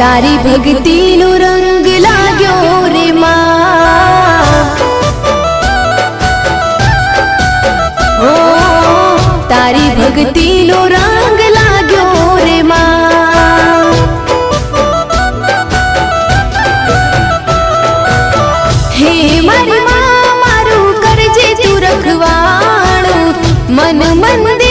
तारी भक्ति नो रंग लाग्यो रे मां। ओ तारी भक्ति नो रंग लाग्यो रे मां। हे मारी मां मारू करजे तू रखवाणो मन मंदिर